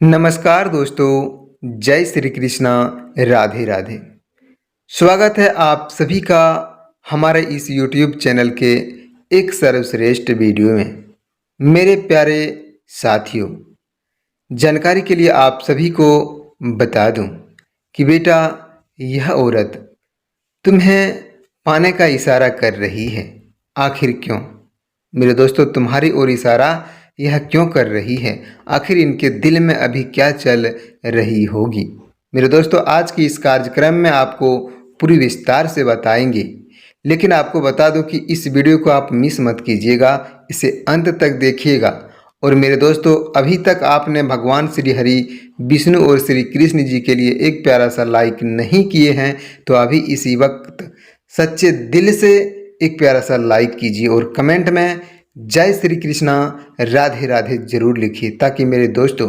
नमस्कार दोस्तों, जय श्री कृष्णा, राधे राधे। स्वागत है आप सभी का हमारे इस YouTube चैनल के एक सर्वश्रेष्ठ वीडियो में। मेरे प्यारे साथियों, जानकारी के लिए आप सभी को बता दूं कि बेटा यह औरत तुम्हें पाने का इशारा कर रही है। आखिर क्यों? मेरे दोस्तों, तुम्हारी ओर इशारा यह क्यों कर रही है? आखिर इनके दिल में अभी क्या चल रही होगी? मेरे दोस्तों, आज के इस कार्यक्रम में आपको पूरी विस्तार से बताएंगे। लेकिन आपको बता दूं कि इस वीडियो को आप मिस मत कीजिएगा, इसे अंत तक देखिएगा। और मेरे दोस्तों, अभी तक आपने भगवान श्री हरि विष्णु और श्री कृष्ण जी के लिए एक प्यारा सा लाइक नहीं किए हैं तो अभी इसी वक्त सच्चे दिल से एक प्यारा सा लाइक कीजिए और कमेंट में जय श्री कृष्णा, राधे राधे जरूर लिखिए, ताकि मेरे दोस्तों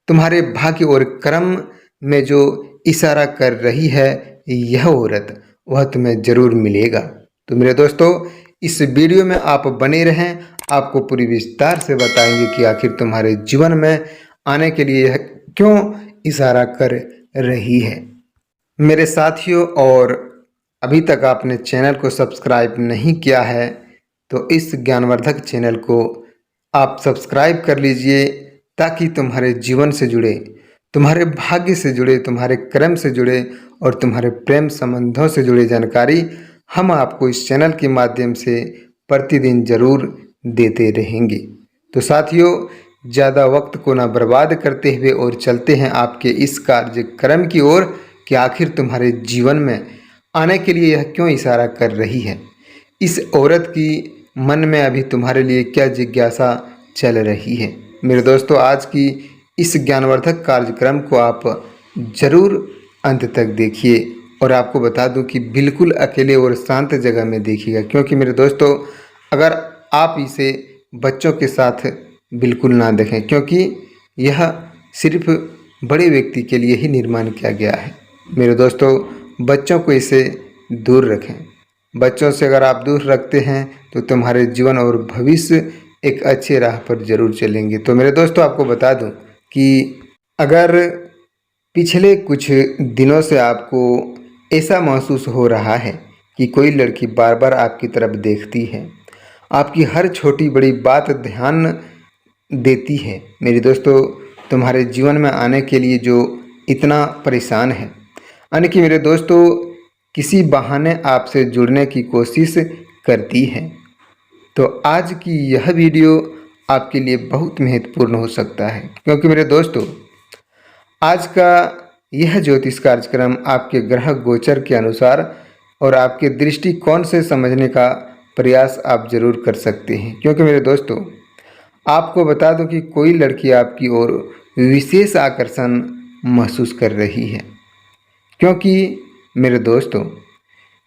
तुम्हारे भाग्य और कर्म में जो इशारा कर रही है यह औरत, वह तुम्हें जरूर मिलेगा। तो मेरे दोस्तों, इस वीडियो में आप बने रहें, आपको पूरी विस्तार से बताएंगे कि आखिर तुम्हारे जीवन में आने के लिए यह क्यों इशारा कर रही है। मेरे साथियों, और अभी तक आपने चैनल को सब्सक्राइब नहीं किया है तो इस ज्ञानवर्धक चैनल को आप सब्सक्राइब कर लीजिए, ताकि तुम्हारे जीवन से जुड़े, तुम्हारे भाग्य से जुड़े, तुम्हारे कर्म से जुड़े और तुम्हारे प्रेम संबंधों से जुड़े जानकारी हम आपको इस चैनल के माध्यम से प्रतिदिन जरूर देते रहेंगे। तो साथियों, ज़्यादा वक्त को ना बर्बाद करते हुए और चलते हैं आपके इस कार्यक्रम की ओर कि आखिर तुम्हारे जीवन में आने के लिए यह क्यों इशारा कर रही है। इस औरत की मन में अभी तुम्हारे लिए क्या जिज्ञासा चल रही है। मेरे दोस्तों, आज की इस ज्ञानवर्धक कार्यक्रम को आप जरूर अंत तक देखिए। और आपको बता दूं कि बिल्कुल अकेले और शांत जगह में देखिएगा, क्योंकि मेरे दोस्तों, अगर आप इसे बच्चों के साथ बिल्कुल ना देखें, क्योंकि यह सिर्फ बड़े व्यक्ति के लिए ही निर्माण किया गया है। मेरे दोस्तों, बच्चों को इसे दूर रखें। बच्चों से अगर आप दूर रखते हैं तो तुम्हारे जीवन और भविष्य एक अच्छे राह पर जरूर चलेंगे। तो मेरे दोस्तों, आपको बता दूं कि अगर पिछले कुछ दिनों से आपको ऐसा महसूस हो रहा है कि कोई लड़की बार बार आपकी तरफ देखती है, आपकी हर छोटी बड़ी बात ध्यान देती है, मेरे दोस्तों, तुम्हारे जीवन में आने के लिए जो इतना परेशान है, यानी कि मेरे दोस्तों किसी बहाने आपसे जुड़ने की कोशिश करती है, तो आज की यह वीडियो आपके लिए बहुत महत्वपूर्ण हो सकता है। क्योंकि मेरे दोस्तों, आज का यह ज्योतिष कार्यक्रम आपके ग्रह गोचर के अनुसार और आपके दृष्टिकोण से समझने का प्रयास आप जरूर कर सकते हैं। क्योंकि मेरे दोस्तों, आपको बता दूं कि कोई लड़की आपकी ओर विशेष आकर्षण महसूस कर रही है। क्योंकि मेरे दोस्तों,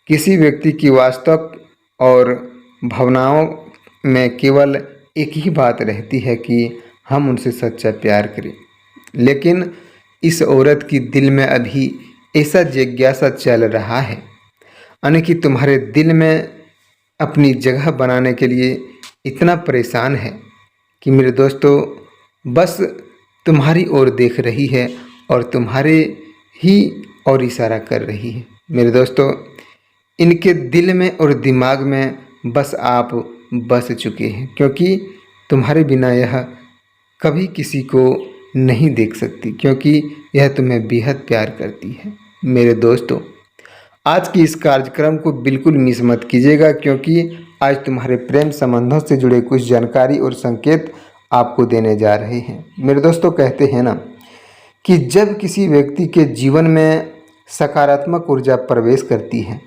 किसी व्यक्ति की वास्तव और भावनाओं में केवल एक ही बात रहती है कि हम उनसे सच्चा प्यार करें। लेकिन इस औरत की दिल में अभी ऐसा जिज्ञासा चल रहा है, यानी कि तुम्हारे दिल में अपनी जगह बनाने के लिए इतना परेशान है कि मेरे दोस्तों, बस तुम्हारी ओर देख रही है और तुम्हारे ही और इशारा कर रही है। मेरे दोस्तों, इनके दिल में और दिमाग में बस आप बस चुके हैं, क्योंकि तुम्हारे बिना यह कभी किसी को नहीं देख सकती, क्योंकि यह तुम्हें बेहद प्यार करती है। मेरे दोस्तों, आज की इस कार्यक्रम को बिल्कुल मिस मत कीजिएगा, क्योंकि आज तुम्हारे प्रेम संबंधों से जुड़े कुछ जानकारी और संकेत आपको देने जा रहे हैं। मेरे दोस्तों, कहते हैं ना कि जब किसी व्यक्ति के जीवन में सकारात्मक ऊर्जा प्रवेश करती है,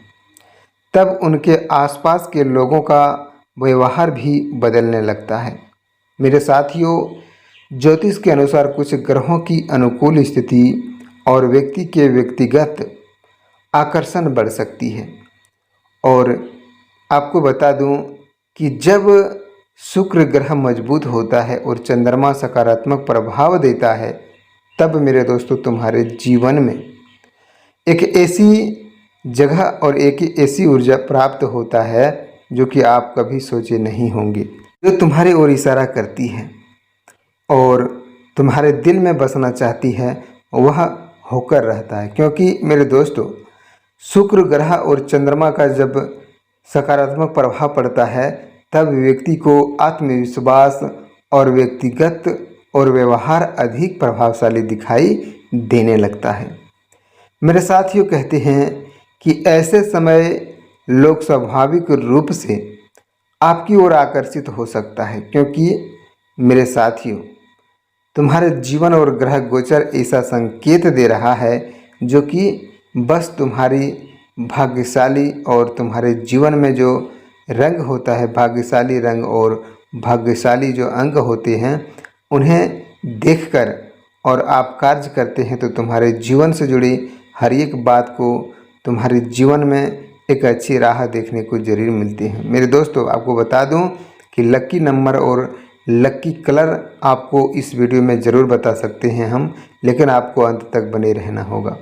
तब उनके आसपास के लोगों का व्यवहार भी बदलने लगता है। मेरे साथियों, ज्योतिष के अनुसार कुछ ग्रहों की अनुकूल स्थिति और व्यक्ति के व्यक्तिगत आकर्षण बढ़ सकती है। और आपको बता दूं कि जब शुक्र ग्रह मजबूत होता है और चंद्रमा सकारात्मक प्रभाव देता है, तब मेरे दोस्तों, तुम्हारे जीवन में एक ऐसी जगह और एक ऐसी ऊर्जा प्राप्त होता है जो कि आप कभी सोचे नहीं होंगे, जो तुम्हारे ओर इशारा करती है। और तुम्हारे दिल में बसना चाहती है वह होकर रहता है। क्योंकि मेरे दोस्तों, शुक्र ग्रह और चंद्रमा का जब सकारात्मक प्रभाव पड़ता है तब व्यक्ति को आत्मविश्वास और व्यक्तिगत और व्यवहार अधिक प्रभावशाली दिखाई देने लगता है। मेरे साथियों कहते हैं कि ऐसे समय लोग स्वाभाविक रूप से आपकी ओर आकर्षित हो सकता है, क्योंकि मेरे साथियों, तुम्हारे जीवन और ग्रह गोचर ऐसा संकेत दे रहा है जो कि बस तुम्हारी भाग्यशाली और तुम्हारे जीवन में जो रंग होता है, भाग्यशाली रंग और भाग्यशाली जो अंग होते हैं, उन्हें देखकर और आप कार्य करते हैं तो तुम्हारे जीवन से जुड़ी हर एक बात को तुम्हारे जीवन में एक अच्छी राह देखने को जरूर मिलती है। मेरे दोस्तों, आपको बता दूं कि लक्की नंबर और लक्की कलर आपको इस वीडियो में ज़रूर बता सकते हैं हम, लेकिन आपको अंत तक बने रहना होगा।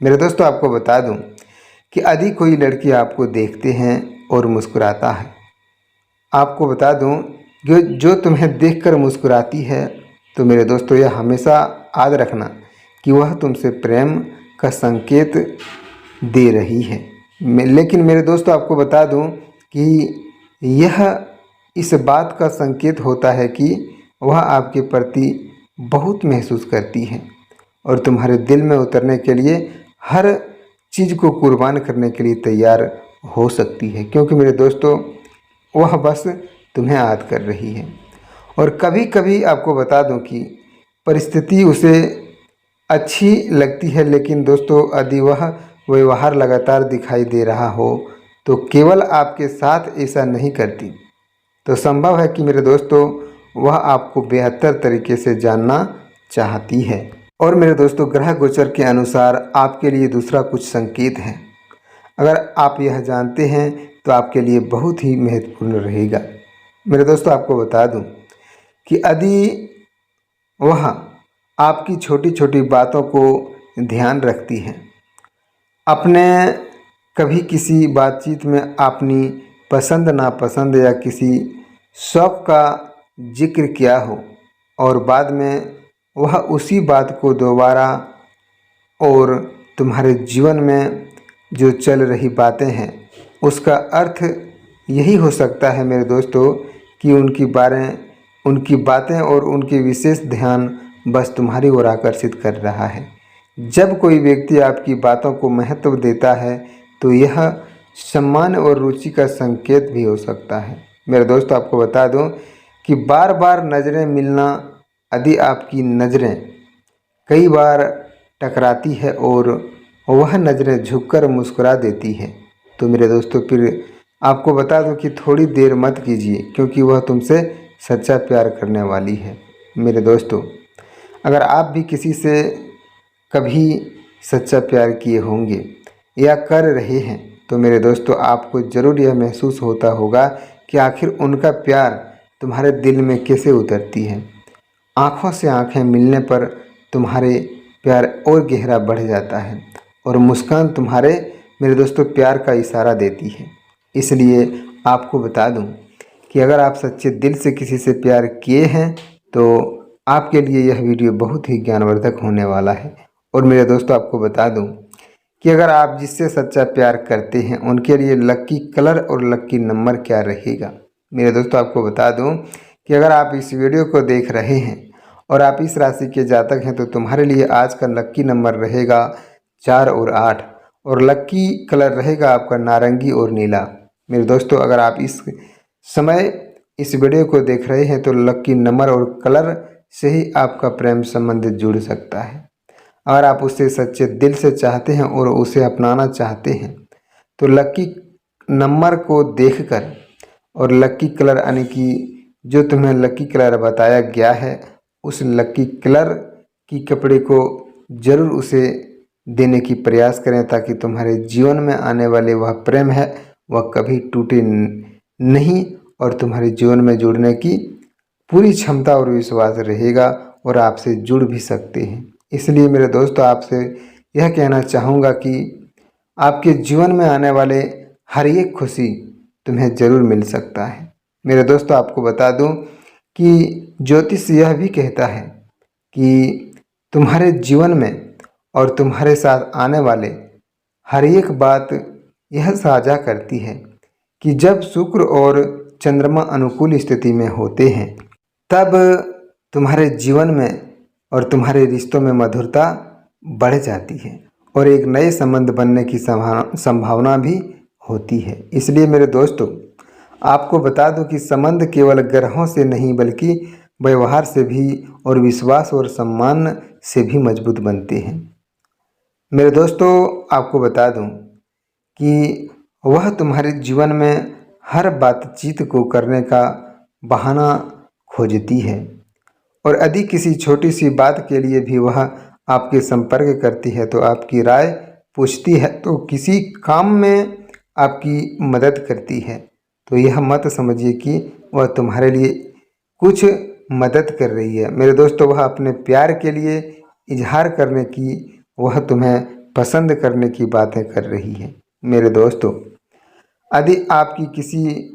मेरे दोस्तों, आपको बता दूं कि यदि कोई लड़की आपको देखते हैं और मुस्कुराता है, आपको बता दूं जो तुम्हें देखकर मुस्कुराती है, तो मेरे दोस्तों यह हमेशा याद रखना कि वह तुमसे प्रेम का संकेत दे रही है। लेकिन मेरे दोस्तों, आपको बता दूं कि यह इस बात का संकेत होता है कि वह आपके प्रति बहुत महसूस करती है और तुम्हारे दिल में उतरने के लिए हर चीज़ को कुर्बान करने के लिए तैयार हो सकती है। क्योंकि मेरे दोस्तों, वह बस तुम्हें याद कर रही है। और कभी कभी आपको बता दूं कि परिस्थिति उसे अच्छी लगती है, लेकिन दोस्तों यदि वह व्यवहार लगातार दिखाई दे रहा हो तो केवल आपके साथ ऐसा नहीं करती, तो संभव है कि मेरे दोस्तों वह आपको बेहतर तरीके से जानना चाहती है। और मेरे दोस्तों, ग्रह गोचर के अनुसार आपके लिए दूसरा कुछ संकेत है। अगर आप यह जानते हैं तो आपके लिए बहुत ही महत्वपूर्ण रहेगा। मेरे दोस्तों, आपको बता दूं कि यदि वह आपकी छोटी छोटी बातों को ध्यान रखती है, अपने कभी किसी बातचीत में अपनी पसंद नापसंद या किसी शौक का जिक्र किया हो और बाद में वह उसी बात को दोबारा और तुम्हारे जीवन में जो चल रही बातें हैं उसका अर्थ यही हो सकता है मेरे दोस्तों कि उनकी बातें और उनके विशेष ध्यान बस तुम्हारी ओर आकर्षित कर रहा है। जब कोई व्यक्ति आपकी बातों को महत्व देता है तो यह सम्मान और रुचि का संकेत भी हो सकता है। मेरे दोस्तों, आपको बता दूं कि बार बार नज़रें मिलना, यदि आपकी नज़रें कई बार टकराती है और वह नज़रें झुककर मुस्कुरा देती है, तो मेरे दोस्तों फिर आपको बता दूं कि थोड़ी देर मत कीजिए, क्योंकि वह तुमसे सच्चा प्यार करने वाली है। मेरे दोस्तों, अगर आप भी किसी से कभी सच्चा प्यार किए होंगे या कर रहे हैं तो मेरे दोस्तों आपको ज़रूर यह महसूस होता होगा कि आखिर उनका प्यार तुम्हारे दिल में कैसे उतरती है। आँखों से आँखें मिलने पर तुम्हारे प्यार और गहरा बढ़ जाता है और मुस्कान तुम्हारे मेरे दोस्तों प्यार का इशारा देती है। इसलिए आपको बता दूं कि अगर आप सच्चे दिल से किसी से प्यार किए हैं तो आपके लिए यह वीडियो बहुत ही ज्ञानवर्धक होने वाला है। और मेरे दोस्तों, आपको बता दूं कि अगर आप जिससे सच्चा प्यार करते हैं उनके लिए लक्की कलर और लक्की नंबर क्या रहेगा। मेरे दोस्तों, आपको बता दूं कि अगर आप इस वीडियो को देख रहे हैं और आप इस राशि के जातक हैं तो तुम्हारे लिए आज का लक्की नंबर रहेगा 4 और 8 और लक्की कलर रहेगा आपका नारंगी और नीला। मेरे दोस्तों, अगर आप इस समय इस वीडियो को देख रहे हैं तो लक्की नंबर और कलर से ही आपका प्रेम संबंध जुड़ सकता है। अगर आप उसे सच्चे दिल से चाहते हैं और उसे अपनाना चाहते हैं तो लक्की नंबर को देखकर और लक्की कलर यानी कि जो तुम्हें लक्की कलर बताया गया है उस लक्की कलर की कपड़े को ज़रूर उसे देने की प्रयास करें, ताकि तुम्हारे जीवन में आने वाले वह प्रेम है वह कभी टूटे नहीं और तुम्हारे जीवन में जुड़ने की पूरी क्षमता और विश्वास रहेगा और आपसे जुड़ भी सकते हैं। इसलिए मेरे दोस्तों, आपसे यह कहना चाहूँगा कि आपके जीवन में आने वाले हर एक खुशी तुम्हें ज़रूर मिल सकता है। मेरे दोस्तों, आपको बता दूं कि ज्योतिष यह भी कहता है कि तुम्हारे जीवन में और तुम्हारे साथ आने वाले हर एक बात यह साझा करती है कि जब शुक्र और चंद्रमा अनुकूल स्थिति में होते हैं तब तुम्हारे जीवन में और तुम्हारे रिश्तों में मधुरता बढ़ जाती है और एक नए संबंध बनने की संभावना भी होती है। इसलिए मेरे दोस्तों, आपको बता दूं कि संबंध केवल ग्रहों से नहीं बल्कि व्यवहार से भी और विश्वास और सम्मान से भी मजबूत बनते हैं। मेरे दोस्तों, आपको बता दूं कि वह तुम्हारे जीवन में हर बातचीत को करने का बहाना खोजती है और यदि किसी छोटी सी बात के लिए भी वह आपके संपर्क करती है तो आपकी राय पूछती है तो किसी काम में आपकी मदद करती है, तो यह मत समझिए कि वह तुम्हारे लिए कुछ मदद कर रही है। मेरे दोस्तों, वह अपने प्यार के लिए इजहार करने की, वह तुम्हें पसंद करने की बातें कर रही है। मेरे दोस्तों, यदि आपकी किसी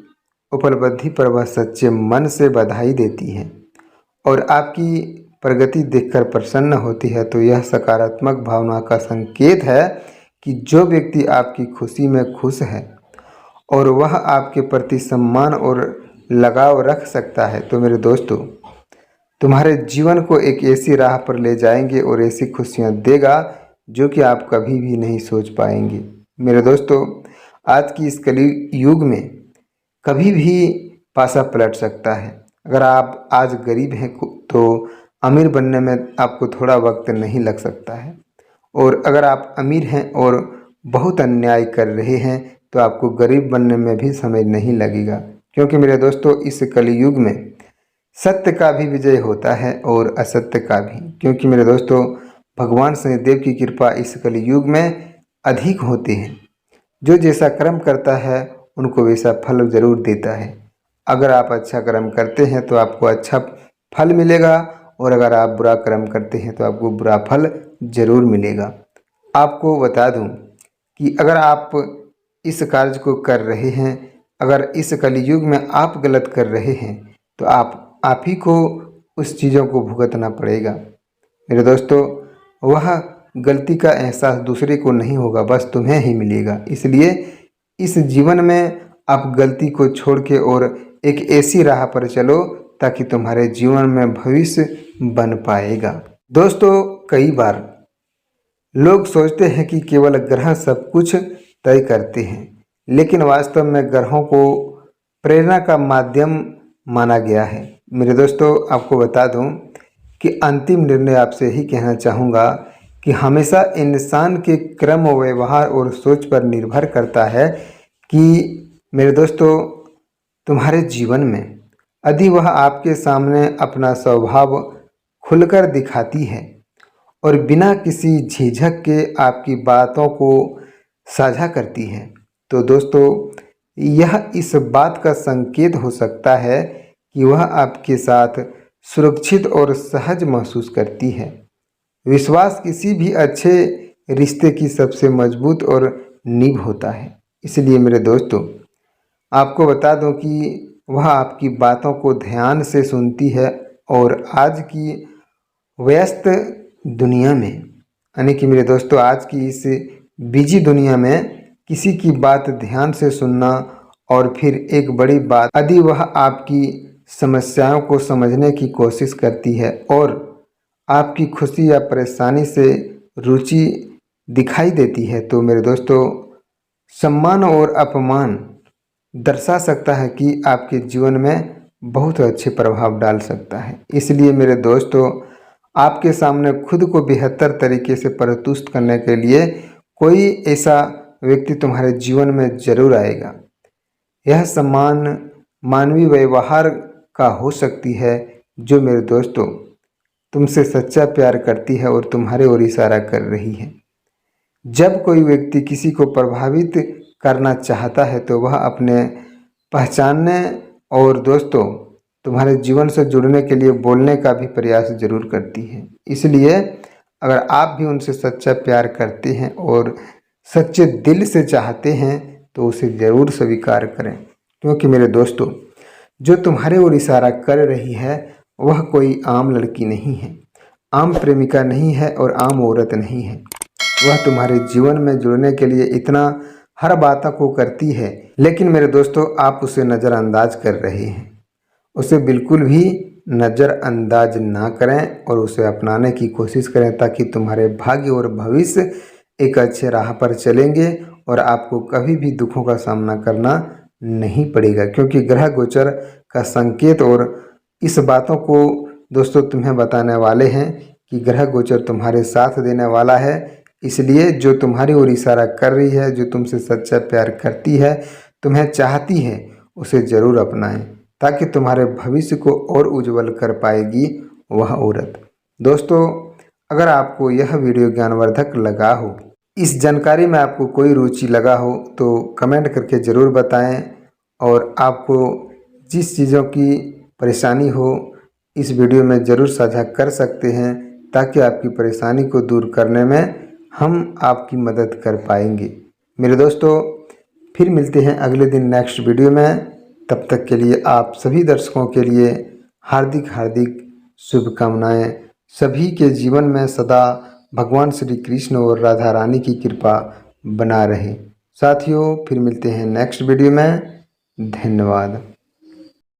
उपलब्धि पर वह सच्चे मन से बधाई देती है और आपकी प्रगति देखकर प्रसन्न होती है तो यह सकारात्मक भावना का संकेत है कि जो व्यक्ति आपकी खुशी में खुश है और वह आपके प्रति सम्मान और लगाव रख सकता है, तो मेरे दोस्तों, तुम्हारे जीवन को एक ऐसी राह पर ले जाएंगे और ऐसी खुशियां देगा जो कि आप कभी भी नहीं सोच पाएंगे। मेरे दोस्तों, आज की इस कली युग में कभी भी पासा पलट सकता है। अगर आप आज गरीब हैं तो अमीर बनने में आपको थोड़ा वक्त नहीं लग सकता है, और अगर आप अमीर हैं और बहुत अन्याय कर रहे हैं तो आपको गरीब बनने में भी समय नहीं लगेगा। क्योंकि मेरे दोस्तों, इस कलयुग में सत्य का भी विजय होता है और असत्य का भी। क्योंकि मेरे दोस्तों, भगवान शनिदेव की कृपा इस कलयुग में अधिक होती है। जो जैसा कर्म करता है उनको वैसा फल जरूर देता है। अगर आप अच्छा कर्म करते हैं तो आपको अच्छा फल मिलेगा, और अगर आप बुरा कर्म करते हैं तो आपको बुरा फल जरूर मिलेगा। आपको बता दूं कि अगर आप इस कार्य को कर रहे हैं, अगर इस कलयुग में आप गलत कर रहे हैं तो आप ही को उस चीज़ों को भुगतना पड़ेगा। मेरे दोस्तों, वह गलती का एहसास दूसरे को नहीं होगा, बस तुम्हें ही मिलेगा। इसलिए इस जीवन में आप गलती को छोड़ के और एक ऐसी राह पर चलो ताकि तुम्हारे जीवन में भविष्य बन पाएगा। दोस्तों, कई बार लोग सोचते हैं कि केवल ग्रह सब कुछ तय करते हैं, लेकिन वास्तव में ग्रहों को प्रेरणा का माध्यम माना गया है। मेरे दोस्तों, आपको बता दूं कि अंतिम निर्णय आपसे ही कहना चाहूँगा कि हमेशा इंसान के क्रम, व्यवहार और सोच पर निर्भर करता है कि मेरे दोस्तों, तुम्हारे जीवन में यदि वह आपके सामने अपना स्वभाव खुलकर दिखाती है और बिना किसी झिझक के आपकी बातों को साझा करती है, तो दोस्तों, यह इस बात का संकेत हो सकता है कि वह आपके साथ सुरक्षित और सहज महसूस करती है। विश्वास किसी भी अच्छे रिश्ते की सबसे मजबूत और नींव होता है। इसलिए मेरे दोस्तों, आपको बता दूं कि वह आपकी बातों को ध्यान से सुनती है, और आज की व्यस्त दुनिया में, यानी कि मेरे दोस्तों, आज की इस बिजी दुनिया में किसी की बात ध्यान से सुनना और फिर एक बड़ी बात, यदि वह आपकी समस्याओं को समझने की कोशिश करती है और आपकी खुशी या परेशानी से रुचि दिखाई देती है, तो मेरे दोस्तों, सम्मान और अपमान दर्शा सकता है कि आपके जीवन में बहुत अच्छे प्रभाव डाल सकता है। इसलिए मेरे दोस्तों, आपके सामने खुद को बेहतर तरीके से प्रस्तुत करने के लिए कोई ऐसा व्यक्ति तुम्हारे जीवन में जरूर आएगा। यह सम्मान मानवीय व्यवहार का हो सकती है, जो मेरे दोस्तों तुमसे सच्चा प्यार करती है और तुम्हारे ओर इशारा कर रही है। जब कोई व्यक्ति किसी को प्रभावित करना चाहता है तो वह अपने पहचानने और दोस्तों तुम्हारे जीवन से जुड़ने के लिए बोलने का भी प्रयास जरूर करती है। इसलिए अगर आप भी उनसे सच्चा प्यार करते हैं और सच्चे दिल से चाहते हैं तो उसे ज़रूर स्वीकार करें। क्योंकि मेरे दोस्तों, जो तुम्हारे ओर इशारा कर रही है वह कोई आम लड़की नहीं है। आम प्रेमिका नहीं है और आम औरत नहीं है। वह तुम्हारे जीवन में जुड़ने के लिए इतना हर बातों को करती है, लेकिन मेरे दोस्तों आप उसे नज़रअंदाज कर रहे हैं। उसे बिल्कुल भी नज़रअंदाज ना करें और उसे अपनाने की कोशिश करें, ताकि तुम्हारे भाग्य और भविष्य एक अच्छे राह पर चलेंगे और आपको कभी भी दुखों का सामना करना नहीं पड़ेगा। क्योंकि ग्रह गोचर का संकेत और इस बातों को दोस्तों तुम्हें बताने वाले हैं कि ग्रह गोचर तुम्हारे साथ देने वाला है। इसलिए जो तुम्हारी ओर इशारा कर रही है, जो तुमसे सच्चा प्यार करती है, तुम्हें चाहती है, उसे ज़रूर अपनाएं, ताकि तुम्हारे भविष्य को और उज्जवल कर पाएगी वह औरत। दोस्तों अगर आपको यह वीडियो ज्ञानवर्धक लगा हो, इस जानकारी में आपको कोई रुचि लगा हो, तो कमेंट करके ज़रूर बताएं। और आपको जिस चीज़ों की परेशानी हो इस वीडियो में ज़रूर साझा कर सकते हैं, ताकि आपकी परेशानी को दूर करने में हम आपकी मदद कर पाएंगे। मेरे दोस्तों फिर मिलते हैं अगले दिन नेक्स्ट वीडियो में। तब तक के लिए आप सभी दर्शकों के लिए हार्दिक हार्दिक शुभकामनाएं। सभी के जीवन में सदा भगवान श्री कृष्ण और राधा रानी की कृपा बना रहे। साथियों फिर मिलते हैं नेक्स्ट वीडियो में। धन्यवाद।